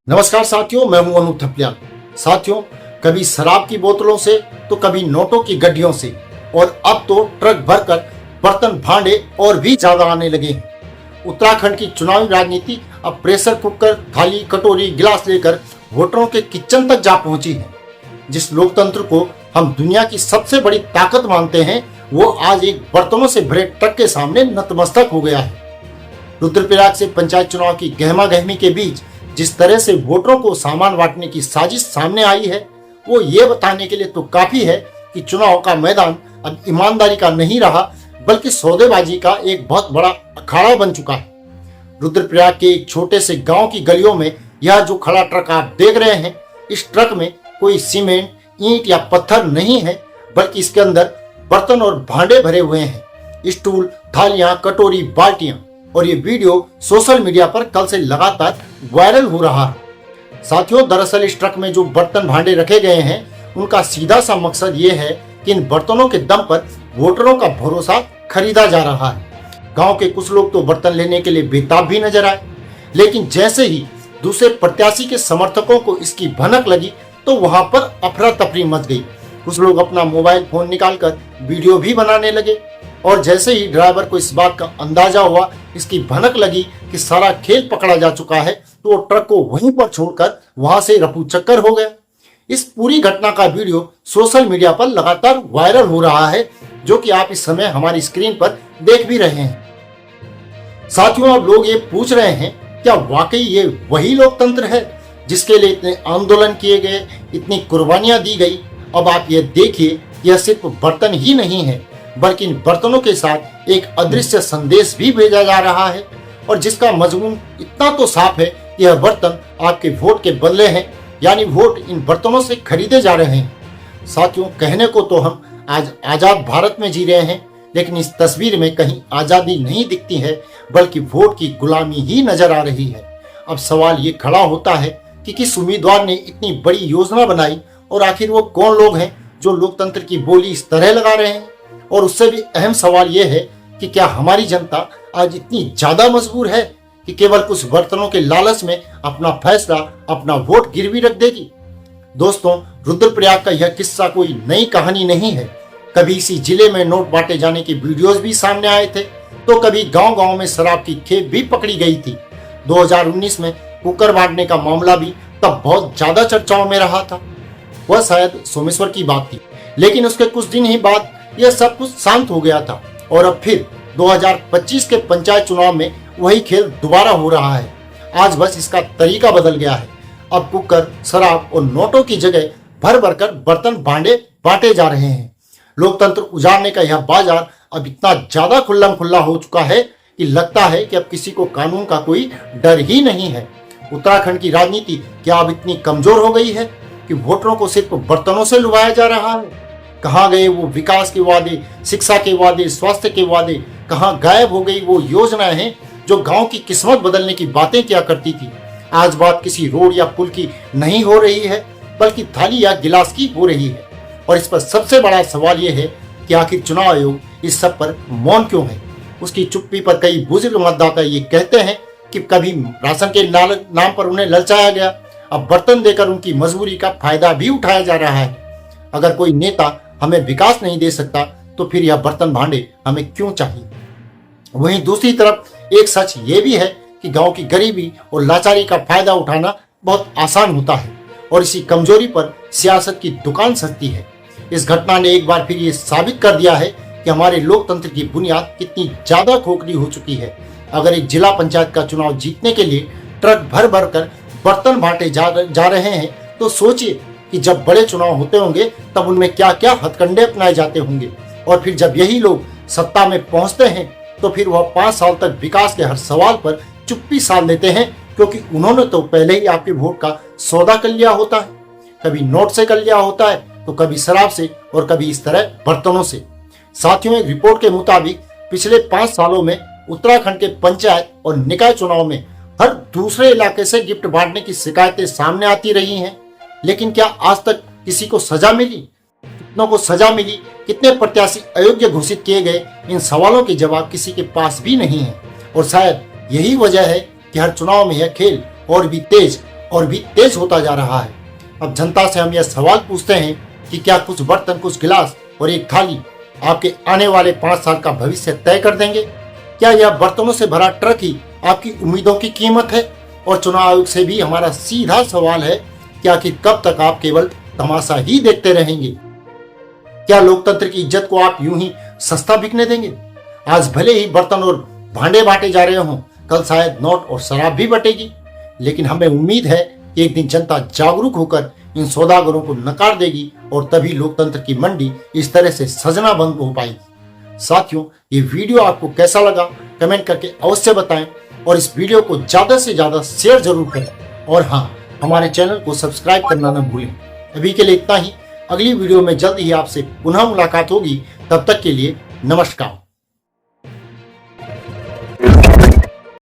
नमस्कार साथियों, मैं हूं अनूप थपलियाल। साथियों, कभी शराब की बोतलों से तो कभी नोटों की गड्डियों से और अब तो ट्रक भरकर बर्तन भांडे और भी ज्यादा आने लगे हैं। उत्तराखंड की चुनावी राजनीति अब प्रेशर कुकर, थाली, कटोरी, गिलास लेकर वोटरों के किचन तक जा पहुंची है। जिस लोकतंत्र को हम दुनिया की सबसे बड़ी ताकत मानते हैं, वो आज एक बर्तनों से भरे ट्रक के सामने नतमस्तक हो गया है। रुद्रप्रयाग से पंचायत चुनाव की गहमा गहमी के बीच जिस तरह से वोटरों को सामान बांटने की साजिश सामने आई है, वो ये बताने के लिए तो काफी है कि चुनाव का मैदान अब ईमानदारी का नहीं रहा, बल्कि सौदेबाजी का एक बहुत बड़ा अखाड़ा बन चुका है। रुद्रप्रयाग के एक छोटे से गांव की गलियों में यह जो खड़ा ट्रक आप देख रहे हैं, इस ट्रक में कोई सीमेंट, ईंट या पत्थर नहीं है, बल्कि इसके अंदर बर्तन और भांडे भरे हुए हैं। स्टूल, थालियां, कटोरी, बाल्टियां। और ये वीडियो सोशल मीडिया पर कल से लगातार वायरल हो रहा है। साथियों, दरअसल इस ट्रक में जो बर्तन भांडे रखे गए हैं, उनका सीधा सा मकसद ये है कि इन बर्तनों के दम पर वोटरों का भरोसा खरीदा जा रहा है। गांव के कुछ लोग तो बर्तन लेने के लिए बेताब भी नजर आए, लेकिन जैसे ही दूसरे प्रत्याशी के समर्थकों को इसकी भनक लगी तो वहां पर अफरा तफरी मच गई। कुछ लोग अपना मोबाइल फोन निकालकर वीडियो भी बनाने लगे, और जैसे ही ड्राइवर को इस बात का अंदाजा हुआ, इसकी भनक लगी कि सारा खेल पकड़ा जा चुका है, तो वो ट्रक को वहीं पर छोड़कर वहां से रफू चक्कर हो गया। इस पूरी घटना का वीडियो सोशल मीडिया पर लगातार वायरल हो रहा है, जो कि आप इस समय हमारी स्क्रीन पर देख भी रहे हैं। साथियों, अब लोग ये पूछ रहे हैं, क्या वाकई ये वही लोकतंत्र है जिसके लिए इतने आंदोलन किए गए, इतनी कुर्बानियां दी गई? अब आप ये देखिए, यह सिर्फ बर्तन ही नहीं है, बल्कि इन बर्तनों के साथ एक अदृश्य संदेश भी भेजा जा रहा है, और जिसका मजमून इतना तो साफ है कि यह बर्तन आपके वोट के बदले हैं, यानी वोट इन बर्तनों से खरीदे जा रहे हैं। साथियों, कहने को तो हम आज आजाद भारत में जी रहे हैं, लेकिन इस तस्वीर में कहीं आजादी नहीं दिखती है, बल्कि वोट की गुलामी ही नजर आ रही है। अब सवाल ये खड़ा होता है कि किस उम्मीदवार ने इतनी बड़ी योजना बनाई, और आखिर वो कौन लोग हैं जो लोकतंत्र की बोली इस तरह लगा रहे हैं? और उससे भी अहम सवाल यह है कि क्या हमारी जनता आज इतनी ज्यादा मजबूर है कि केवल कुछ बर्तनों के लालच में अपना फैसला, अपना वोट गिरवी रख देगी? दोस्तों, रुद्रप्रयाग का यह किस्सा कोई नई कहानी नहीं है। कभी इसी जिले में नोट बांटे जाने के वीडियोस भी सामने आए थे, तो कभी गांव-गांव में शराब की खेप भी पकड़ी गई थी। 2019 में कुकर बांटने का मामला भी तब बहुत ज्यादा चर्चाओं में रहा था। वह शायद सोमेश्वर की बात थी, लेकिन उसके कुछ दिन ही बाद यह सब कुछ शांत हो गया था, और अब फिर 2025 के पंचायत चुनाव में वही खेल दोबारा हो रहा है। आज बस इसका तरीका बदल गया है। अब कुकर, शराब और नोटों की जगह भर भर कर बर्तन भांडे बांटे जा रहे हैं। लोकतंत्र उजाड़ने का यह बाजार अब इतना ज्यादा खुल्लम खुल्ला हो चुका है कि लगता है कि अब किसी को कानून का कोई डर ही नहीं है। उत्तराखंड की राजनीति क्या अब इतनी कमजोर हो गई है कि वोटरों को सिर्फ बर्तनों से लुभाया जा रहा है? कहाँ गए वो विकास के वादे, शिक्षा के वादे, स्वास्थ्य के वादे? कहाँ गायब हो गई वो योजनाएं हैं जो गांव की किस्मत बदलने की बातें किया करती थी? आज बात किसी रोड या पुल की नहीं हो रही है, बल्कि थाली या गिलास की हो रही है। और इस पर सबसे बड़ा सवाल ये है कि आखिर चुनाव आयोग इस सब पर मौन क्यों है? उसकी चुप्पी पर कई बुजुर्ग मतदाता ये कहते हैं कि कभी राशन के नाम पर उन्हें ललचाया गया, अब बर्तन देकर उनकी मजबूरी का फायदा भी उठाया जा रहा है। अगर कोई नेता हमें विकास नहीं दे सकता, तो फिर यह बर्तन भांडे हमें क्यों चाहिए? वहीं दूसरी तरफ एक सच ये भी है कि गांव की गरीबी और लाचारी का फायदा उठाना बहुत आसान होता है, और इसी कमजोरी पर सियासत की दुकान सजती है। इस घटना ने एक बार फिर ये साबित कर दिया है कि हमारे लोकतंत्र की बुनियाद कितनी ज्यादा खोखली हो चुकी है। अगर एक जिला पंचायत का चुनाव जीतने के लिए ट्रक भर भर कर बर्तन बांटे जा रहे हैं, तो सोचिए कि जब बड़े चुनाव होते होंगे तब उनमें क्या क्या हथकंडे अपनाए जाते होंगे। और फिर जब यही लोग सत्ता में पहुंचते हैं, तो फिर वह 5 साल तक विकास के हर सवाल पर चुप्पी साध लेते हैं, क्योंकि उन्होंने तो पहले ही आपके वोट का सौदा कर लिया होता है। कभी नोट से कर लिया होता है, तो कभी शराब से, और कभी इस तरह बर्तनों से। साथियों, एक रिपोर्ट के मुताबिक पिछले 5 सालों में उत्तराखंड के पंचायत और निकाय चुनाव में हर दूसरे इलाके से गिफ्ट बांटने की शिकायतें सामने आती रही हैं। लेकिन क्या आज तक किसी को सजा मिली? कितनों को सजा मिली? कितने प्रत्याशी अयोग्य घोषित किए गए? इन सवालों के जवाब किसी के पास भी नहीं है। और शायद यही वजह है कि हर चुनाव में यह खेल और भी तेज और भी तेज होता जा रहा है। अब जनता से हम यह सवाल पूछते हैं कि क्या कुछ बर्तन, कुछ गिलास और एक थाली आपके आने वाले 5 साल का भविष्य तय कर देंगे? क्या यह बर्तनों से भरा ट्रक ही आपकी उम्मीदों की कीमत है? और चुनाव आयोग से भी हमारा सीधा सवाल है कि आखिर कब तक आप केवल तमाशा ही देखते रहेंगे? क्या लोकतंत्र की इज्जत को आप यूं ही सस्ता बिकने देंगे? आज भले ही बर्तन और भांडे बांटे जा रहे हों, कल शायद नोट और शराब भी बटेगी, लेकिन हमें उम्मीद है कि एक दिन जनता जागरूक होकर इन सौदागरों को नकार देगी और तभी लोकतंत्र की मंडी इस तरह से सजना बंद हो पाएगी। साथियों, ये वीडियो आपको कैसा लगा कमेंट करके अवश्य बताएं और इस वीडियो को ज्यादा से ज्यादा शेयर जरूर करें। और हाँ, हमारे चैनल को सब्सक्राइब करना न भूलें। अभी के लिए इतना ही। अगली वीडियो में जल्द ही आपसे पुनः मुलाकात होगी। तब तक के लिए नमस्कार।